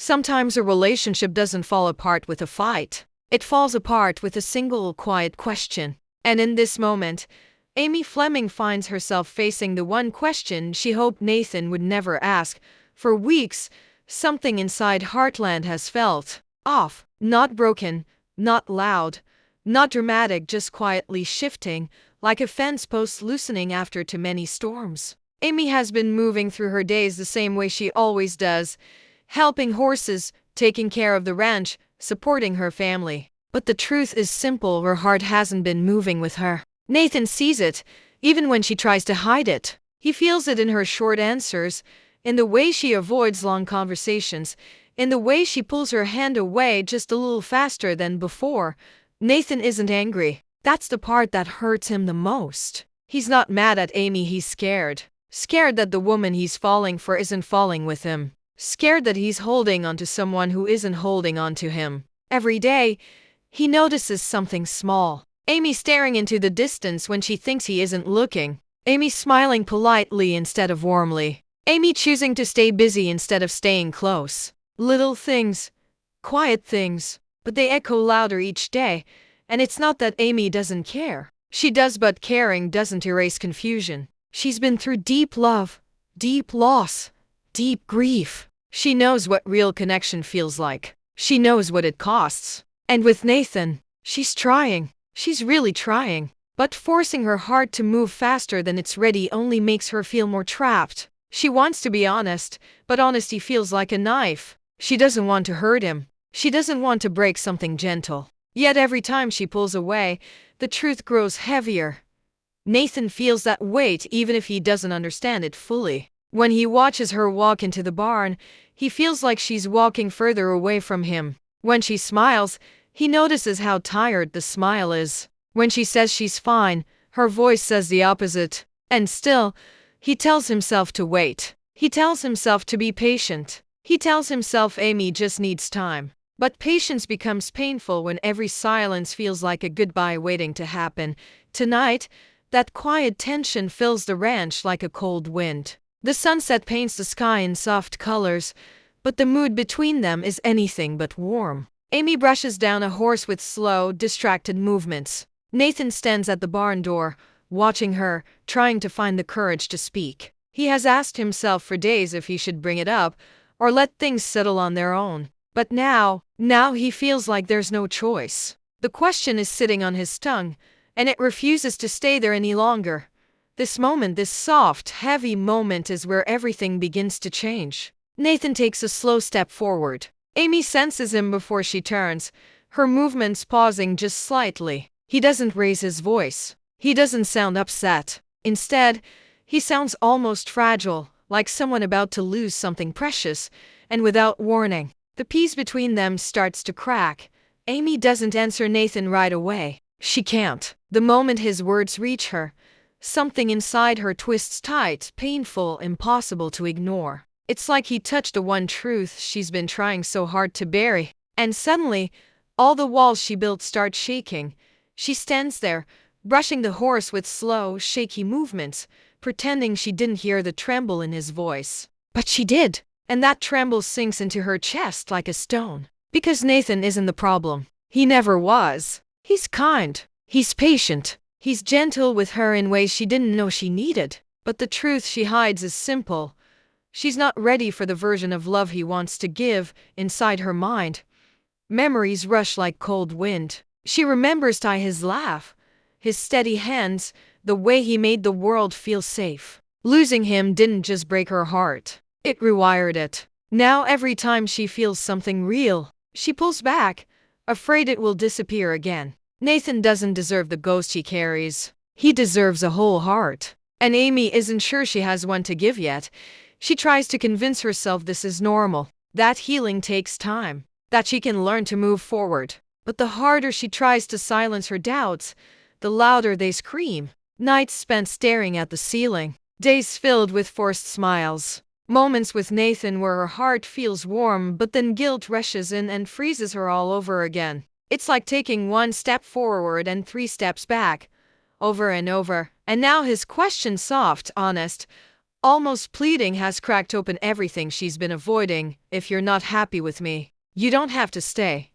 Sometimes a relationship doesn't fall apart with a fight. It falls apart with a single quiet question. And in this moment, Amy Fleming finds herself facing the one question she hoped Nathan would never ask. For weeks, something inside Heartland has felt off. Not broken, not loud, not dramatic, just quietly shifting, like a fence post loosening after too many storms. Amy has been moving through her days the same way she always does, helping horses, taking care of the ranch, supporting her family. But the truth is simple, her heart hasn't been moving with her. Nathan sees it, even when she tries to hide it. He feels it in her short answers, in the way she avoids long conversations, in the way she pulls her hand away just a little faster than before. Nathan isn't angry. That's the part that hurts him the most. He's not mad at Amy, he's scared. Scared that the woman he's falling for isn't falling with him. Scared that he's holding on to someone who isn't holding on to him. Every day, he notices something small. Amy staring into the distance when she thinks he isn't looking. Amy smiling politely instead of warmly. Amy choosing to stay busy instead of staying close. Little things, quiet things, but they echo louder each day. And it's not that Amy doesn't care. She does, but caring doesn't erase confusion. She's been through deep love, deep loss, deep grief. She knows what real connection feels like. She knows what it costs. And with Nathan, she's trying. She's really trying. But forcing her heart to move faster than it's ready only makes her feel more trapped. She wants to be honest, but honesty feels like a knife. She doesn't want to hurt him. She doesn't want to break something gentle. Yet every time she pulls away, the truth grows heavier. Nathan feels that weight even if he doesn't understand it fully. When he watches her walk into the barn, he feels like she's walking further away from him. When she smiles, he notices how tired the smile is. When she says she's fine, her voice says the opposite. And still, he tells himself to wait. He tells himself to be patient. He tells himself Amy just needs time. But patience becomes painful when every silence feels like a goodbye waiting to happen. Tonight, that quiet tension fills the ranch like a cold wind. The sunset paints the sky in soft colors, but the mood between them is anything but warm. Amy brushes down a horse with slow, distracted movements. Nathan stands at the barn door, watching her, trying to find the courage to speak. He has asked himself for days if he should bring it up, or let things settle on their own. But now he feels like there's no choice. The question is sitting on his tongue, and it refuses to stay there any longer. This moment, this soft, heavy moment is where everything begins to change. Nathan takes a slow step forward. Amy senses him before she turns, her movements pausing just slightly. He doesn't raise his voice. He doesn't sound upset. Instead, he sounds almost fragile, like someone about to lose something precious, and without warning, the peace between them starts to crack. Amy doesn't answer Nathan right away. She can't. The moment his words reach her, something inside her twists tight, painful, impossible to ignore. It's like he touched the one truth she's been trying so hard to bury. And suddenly, all the walls she built start shaking. She stands there, brushing the horse with slow, shaky movements, pretending she didn't hear the tremble in his voice. But she did, and that tremble sinks into her chest like a stone. Because Nathan isn't the problem. He never was. He's kind. He's patient. He's gentle with her in ways she didn't know she needed. But the truth she hides is simple. She's not ready for the version of love he wants to give. Inside her mind, memories rush like cold wind. She remembers his laugh, his steady hands, the way he made the world feel safe. Losing him didn't just break her heart. It rewired it. Now every time she feels something real, she pulls back, afraid it will disappear again. Nathan doesn't deserve the ghost he carries. He deserves a whole heart. And Amy isn't sure she has one to give yet. She tries to convince herself this is normal, that healing takes time, that she can learn to move forward. But the harder she tries to silence her doubts, the louder they scream. Nights spent staring at the ceiling, days filled with forced smiles, moments with Nathan where her heart feels warm but then guilt rushes in and freezes her all over again. It's like taking one step forward and 3 steps back, over and over. And now his question, soft, honest, almost pleading, has cracked open everything she's been avoiding. If you're not happy with me, you don't have to stay.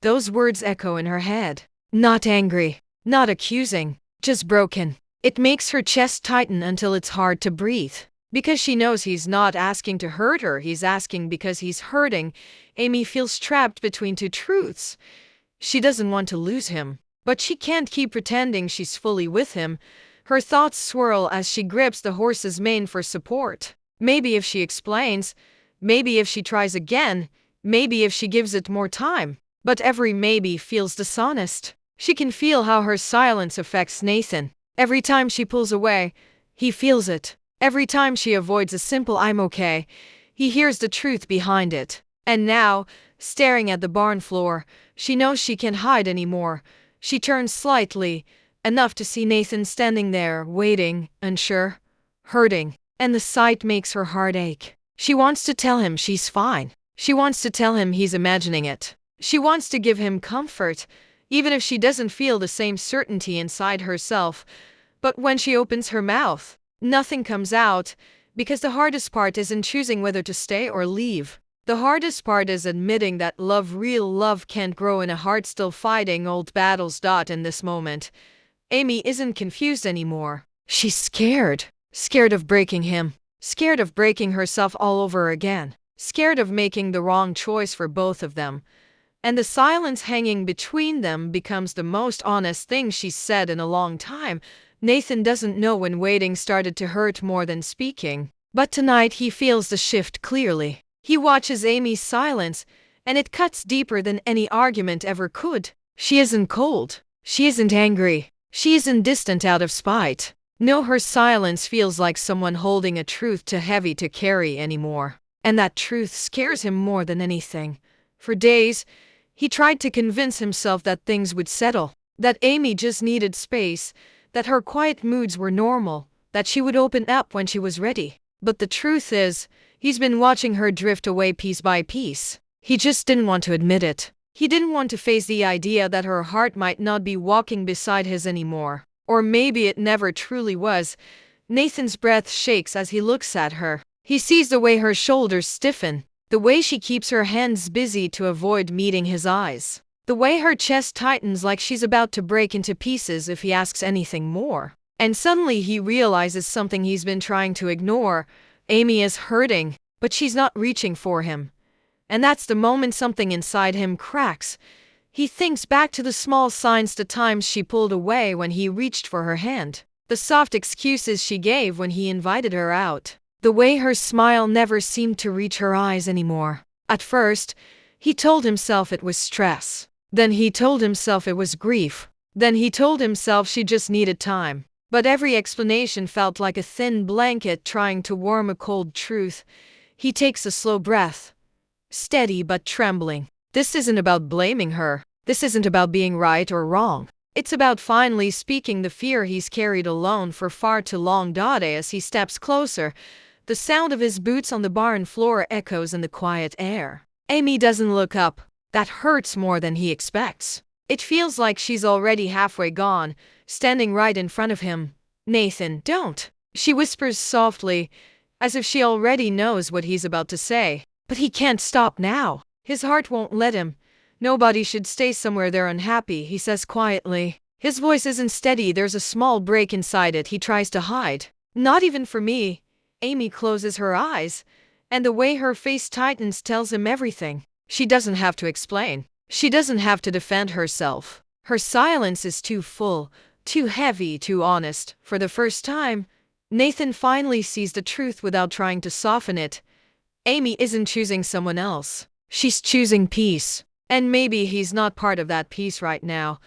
Those words echo in her head. Not angry, not accusing, just broken. It makes her chest tighten until it's hard to breathe. Because she knows he's not asking to hurt her, he's asking because he's hurting. Amy feels trapped between two truths. She doesn't want to lose him, but she can't keep pretending she's fully with him. Her thoughts swirl as she grips the horse's mane for support. Maybe if she explains, maybe if she tries again, maybe if she gives it more time. But every maybe feels dishonest. She can feel how her silence affects Nathan. Every time she pulls away, he feels it. Every time she avoids a simple "I'm okay," he hears the truth behind it. And now, staring at the barn floor, she knows she can't hide anymore. She turns slightly, enough to see Nathan standing there, waiting, unsure, hurting, and the sight makes her heart ache. She wants to tell him she's fine. She wants to tell him he's imagining it. She wants to give him comfort, even if she doesn't feel the same certainty inside herself. But when she opens her mouth, nothing comes out, because the hardest part isn't choosing whether to stay or leave. The hardest part is admitting that love, real love, can't grow in a heart still fighting old battles. In this moment, Amy isn't confused anymore. She's scared. Scared of breaking him. Scared of breaking herself all over again. Scared of making the wrong choice for both of them. And the silence hanging between them becomes the most honest thing she's said in a long time. Nathan doesn't know when waiting started to hurt more than speaking. But tonight he feels the shift clearly. He watches Amy's silence, and it cuts deeper than any argument ever could. She isn't cold. She isn't angry. She isn't distant out of spite. No, her silence feels like someone holding a truth too heavy to carry anymore. And that truth scares him more than anything. For days, he tried to convince himself that things would settle, that Amy just needed space, that her quiet moods were normal, that she would open up when she was ready. But the truth is, he's been watching her drift away piece by piece. He just didn't want to admit it. He didn't want to face the idea that her heart might not be walking beside his anymore. Or maybe it never truly was. Nathan's breath shakes as he looks at her. He sees the way her shoulders stiffen, the way she keeps her hands busy to avoid meeting his eyes, the way her chest tightens like she's about to break into pieces if he asks anything more. And suddenly he realizes something he's been trying to ignore. Amy is hurting, but she's not reaching for him. And that's the moment something inside him cracks. He thinks back to the small signs, the times she pulled away when he reached for her hand, the soft excuses she gave when he invited her out, the way her smile never seemed to reach her eyes anymore. At first, he told himself it was stress. Then he told himself it was grief. Then he told himself she just needed time. But every explanation felt like a thin blanket trying to warm a cold truth. He takes a slow breath, steady but trembling. This isn't about blaming her. This isn't about being right or wrong. It's about finally speaking the fear he's carried alone for far too long. As he steps closer, the sound of his boots on the barn floor echoes in the quiet air. Amy doesn't look up. That hurts more than he expects. It feels like she's already halfway gone, standing right in front of him. "Nathan, don't," she whispers softly, as if she already knows what he's about to say. But he can't stop now. His heart won't let him. "Nobody should stay somewhere they're unhappy," he says quietly. His voice isn't steady, there's a small break inside it he tries to hide. "Not even for me." Amy closes her eyes, and the way her face tightens tells him everything. She doesn't have to explain. She doesn't have to defend herself. Her silence is too full, too heavy, too honest. For the first time, Nathan finally sees the truth without trying to soften it. Amy isn't choosing someone else. She's choosing peace. And maybe he's not part of that peace right now.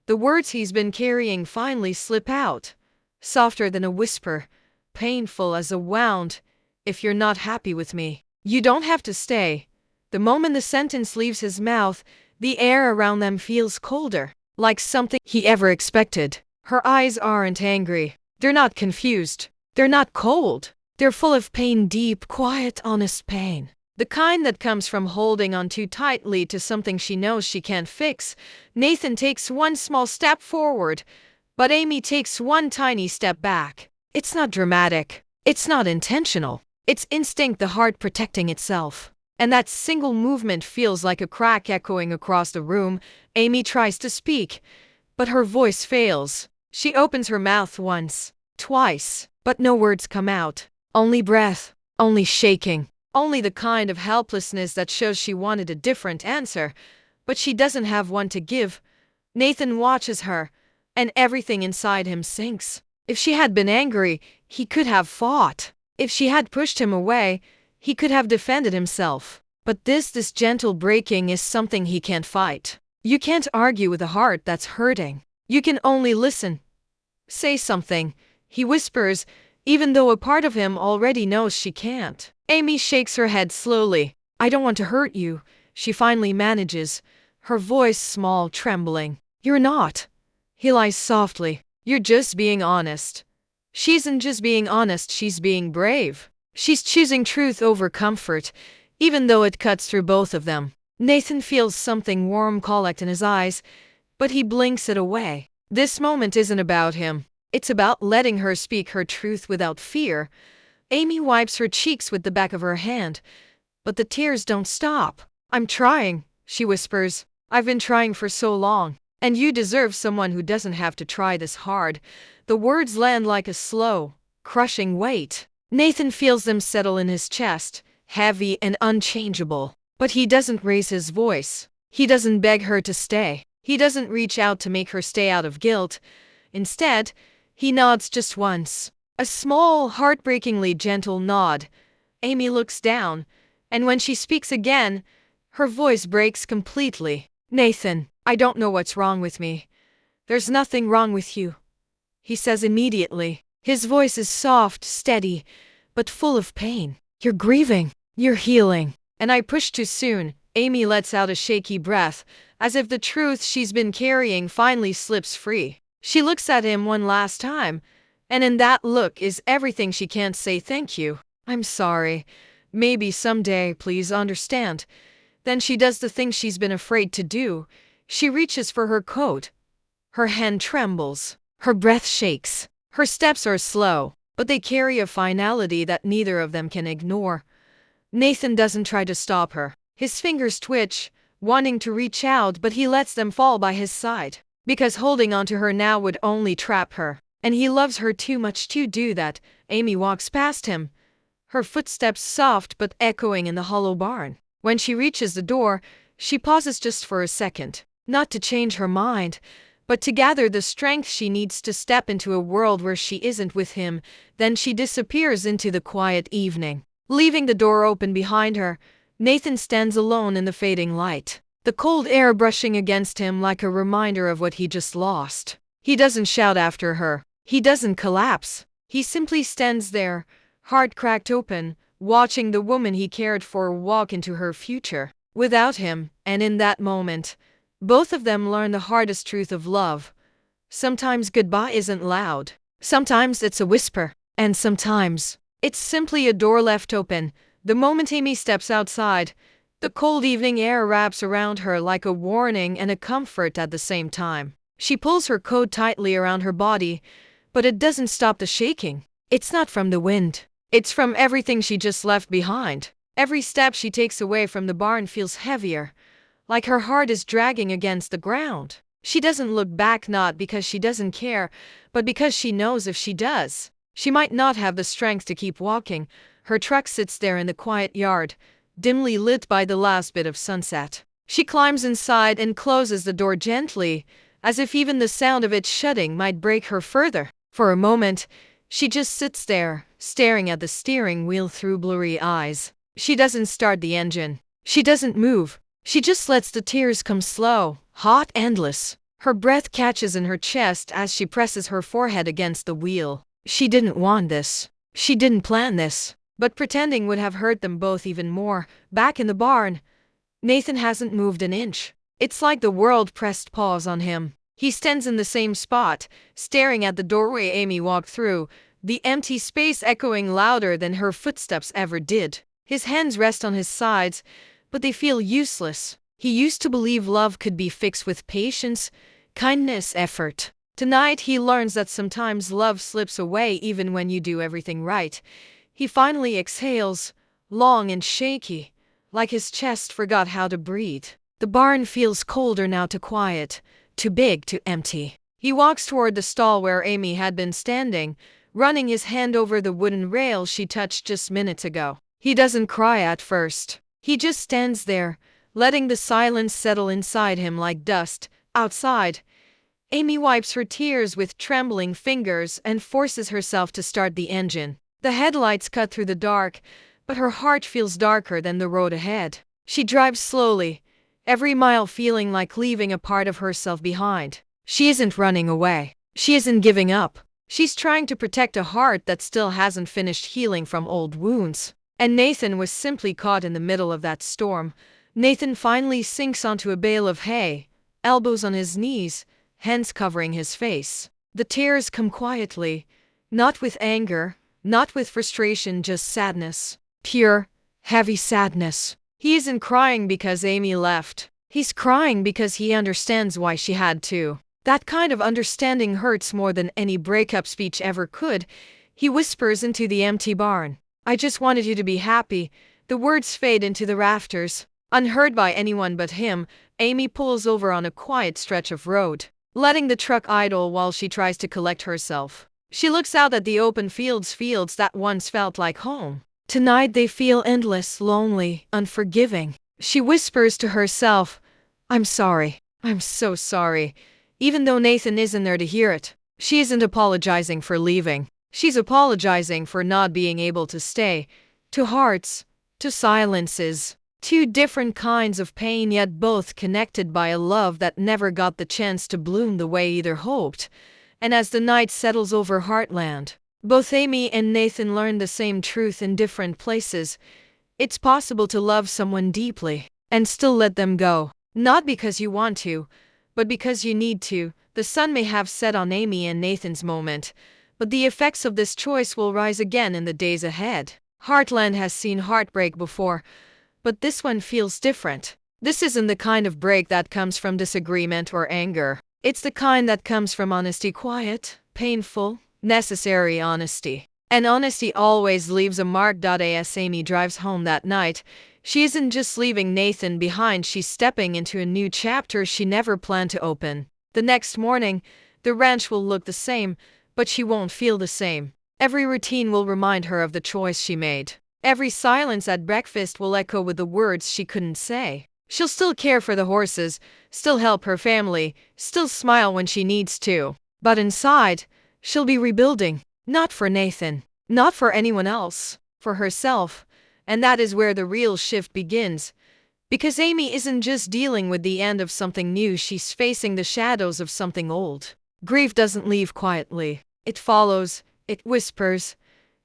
The words he's been carrying finally slip out, softer than a whisper, painful as a wound. "If you're not happy with me, you don't have to stay." The moment the sentence leaves his mouth, the air around them feels colder, like something he ever expected. Her eyes aren't angry. They're not confused. They're not cold. They're full of pain, deep, quiet, honest pain. The kind that comes from holding on too tightly to something she knows she can't fix. Nathan takes one small step forward, but Amy takes one tiny step back. It's not dramatic. It's not intentional. It's instinct, the heart protecting itself. And that single movement feels like a crack echoing across the room. Amy tries to speak, but her voice fails. She opens her mouth once, twice, but no words come out. Only breath, only shaking, only the kind of helplessness that shows she wanted a different answer, but she doesn't have one to give. Nathan watches her, and everything inside him sinks. If she had been angry, he could have fought. If she had pushed him away, he could have defended himself. But this gentle breaking is something he can't fight. You can't argue with a heart that's hurting. You can only listen. Say something, he whispers, even though a part of him already knows she can't. Amy shakes her head slowly. I don't want to hurt you, she finally manages, her voice small, trembling. You're not. He lies softly. You're just being honest. She isn't just being honest, she's being brave. She's choosing truth over comfort, even though it cuts through both of them. Nathan feels something warm collect in his eyes, but he blinks it away. This moment isn't about him. It's about letting her speak her truth without fear. Amy wipes her cheeks with the back of her hand, but the tears don't stop. I'm trying, she whispers. I've been trying for so long, and you deserve someone who doesn't have to try this hard. The words land like a slow, crushing weight. Nathan feels them settle in his chest, heavy and unchangeable. But he doesn't raise his voice. He doesn't beg her to stay. He doesn't reach out to make her stay out of guilt. Instead, he nods just once. A small, heartbreakingly gentle nod. Amy looks down, and when she speaks again, her voice breaks completely. Nathan, I don't know what's wrong with me. There's nothing wrong with you, he says immediately. His voice is soft, steady, but full of pain. You're grieving. You're healing. And I pushed too soon. Amy lets out a shaky breath, as if the truth she's been carrying finally slips free. She looks at him one last time, and in that look is everything she can't say thank you. I'm sorry. Maybe someday, please understand. Then she does the thing she's been afraid to do. She reaches for her coat. Her hand trembles. Her breath shakes. Her steps are slow, but they carry a finality that neither of them can ignore. Nathan doesn't try to stop her. His fingers twitch, wanting to reach out, but he lets them fall by his side. Because holding onto her now would only trap her. And he loves her too much to do that. Amy walks past him, her footsteps soft but echoing in the hollow barn. When she reaches the door, she pauses just for a second. Not to change her mind, but to gather the strength she needs to step into a world where she isn't with him. Then she disappears into the quiet evening. Leaving the door open behind her, Nathan stands alone in the fading light, the cold air brushing against him like a reminder of what he just lost. He doesn't shout after her. He doesn't collapse. He simply stands there, heart cracked open, watching the woman he cared for walk into her future without him. And in that moment, both of them learn the hardest truth of love. Sometimes goodbye isn't loud. Sometimes it's a whisper. And sometimes it's simply a door left open. The moment Amy steps outside, the cold evening air wraps around her like a warning and a comfort at the same time. She pulls her coat tightly around her body, but it doesn't stop the shaking. It's not from the wind. It's from everything she just left behind. Every step she takes away from the barn feels heavier, like her heart is dragging against the ground. She doesn't look back, not because she doesn't care, but because she knows if she does, she might not have the strength to keep walking. Her truck sits there in the quiet yard, dimly lit by the last bit of sunset. She climbs inside and closes the door gently, as if even the sound of it shutting might break her further. For a moment, she just sits there, staring at the steering wheel through blurry eyes. She doesn't start the engine. She doesn't move. She just lets the tears come slow, hot, endless. Her breath catches in her chest as she presses her forehead against the wheel. She didn't want this. She didn't plan this. But pretending would have hurt them both even more. Back in the barn, Nathan hasn't moved an inch. It's like the world pressed pause on him. He stands in the same spot, staring at the doorway Amy walked through, the empty space echoing louder than her footsteps ever did. His hands rest on his sides, but they feel useless. He used to believe love could be fixed with patience, kindness, effort. Tonight he learns that sometimes love slips away even when you do everything right. He finally exhales, long and shaky, like his chest forgot how to breathe. The barn feels colder now, too quiet, too big, too empty. He walks toward the stall where Amy had been standing, running his hand over the wooden rail she touched just minutes ago. He doesn't cry at first. He just stands there, letting the silence settle inside him like dust. Outside, Amy wipes her tears with trembling fingers and forces herself to start the engine. The headlights cut through the dark, but her heart feels darker than the road ahead. She drives slowly, every mile feeling like leaving a part of herself behind. She isn't running away. She isn't giving up. She's trying to protect a heart that still hasn't finished healing from old wounds. And Nathan was simply caught in the middle of that storm. Nathan finally sinks onto a bale of hay, elbows on his knees, hands covering his face. The tears come quietly, not with anger, not with frustration, just sadness. Pure, heavy sadness. He isn't crying because Amy left. He's crying because he understands why she had to. That kind of understanding hurts more than any breakup speech ever could. He whispers into the empty barn, "I just wanted you to be happy." The words fade into the rafters. Unheard by anyone but him, Amy pulls over on a quiet stretch of road, letting the truck idle while she tries to collect herself. She looks out at the open fields that once felt like home. Tonight they feel endless, lonely, unforgiving. She whispers to herself, "I'm sorry. I'm so sorry." Even though Nathan isn't there to hear it. She isn't apologizing for leaving. She's apologizing for not being able to stay. Two hearts, two silences, two different kinds of pain, yet both connected by a love that never got the chance to bloom the way either hoped. And as the night settles over Heartland, both Amy and Nathan learn the same truth in different places. It's possible to love someone deeply and still let them go. Not because you want to, but because you need to. The sun may have set on Amy and Nathan's moment, but the effects of this choice will rise again in the days ahead. Heartland has seen heartbreak before, but this one feels different. This isn't the kind of break that comes from disagreement or anger. It's the kind that comes from honesty, quiet, painful, necessary honesty. And honesty always leaves a mark. As Amy drives home that night, she isn't just leaving Nathan behind, she's stepping into a new chapter she never planned to open. The next morning, the ranch will look the same, but she won't feel the same. Every routine will remind her of the choice she made. Every silence at breakfast will echo with the words she couldn't say. She'll still care for the horses, still help her family, still smile when she needs to. But inside, she'll be rebuilding. Not for Nathan, not for anyone else, for herself. And that is where the real shift begins. Because Amy isn't just dealing with the end of something new, she's facing the shadows of something old. Grief doesn't leave quietly. It follows, it whispers,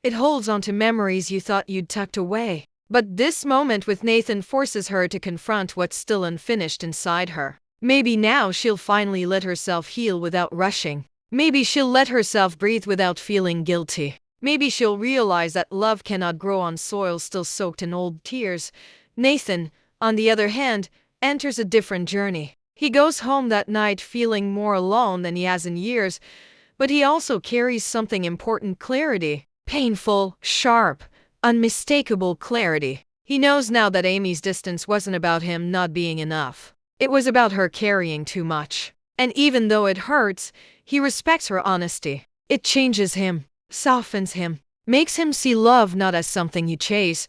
it holds onto memories you thought you'd tucked away. But this moment with Nathan forces her to confront what's still unfinished inside her. Maybe now she'll finally let herself heal without rushing. Maybe she'll let herself breathe without feeling guilty. Maybe she'll realize that love cannot grow on soil still soaked in old tears. Nathan, on the other hand, enters a different journey. He goes home that night feeling more alone than he has in years, but he also carries something important: clarity. Painful, sharp, unmistakable clarity. He knows now that Amy's distance wasn't about him not being enough. It was about her carrying too much. And even though it hurts, he respects her honesty. It changes him, softens him, makes him see love not as something you chase,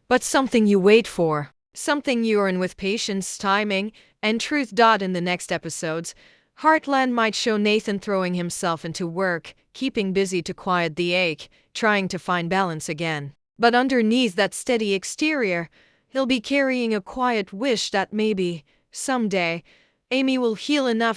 but something you wait for, something you earn with patience, timing, and truth. In the next episodes, Heartland might show Nathan throwing himself into work, keeping busy to quiet the ache, trying to find balance again. But underneath that steady exterior, he'll be carrying a quiet wish that maybe, someday, Amy will heal enough